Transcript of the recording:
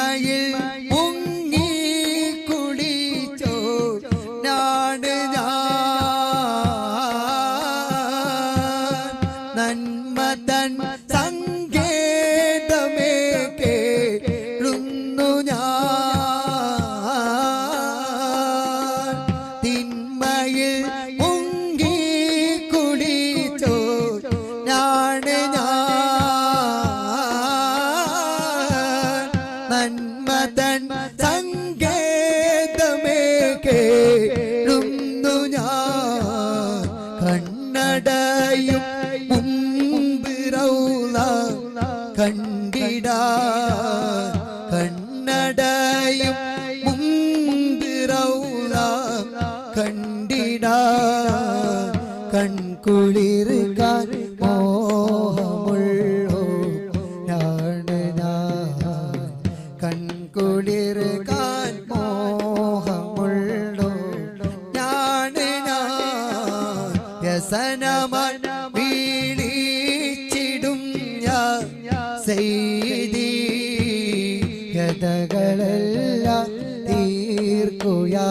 തിന്മയിൽ മുങ്ങി കുളിച്ചോ നാട് നന്മ തൻ സങ്കേതമേ കേളുന്നു ഞാൻ തിന്മയിൽ മുങ്ങി കുളിച്ചോ നാട് നന്മ തൻ സങ്കേതമേ കേളുന്നു ഞാൻ കണ്ണടയും മുമ്പ് റൗള കണ്ടിടാ കണ്ണടയും മുമ്പ് റൗള കണ്ടിടാ കൺകുളിർക്കാൻ മോഹമുള്ളോ നാട് ഞാൻ കൺകുളിർക്കാൻ മോഹമുള്ളോ നാട് ഞാൻ വ്യസനമായി വീളിച്ചിടും ഞാൻ സെയ്തി ഗതകളെല്ലാം തീർക്കുയാ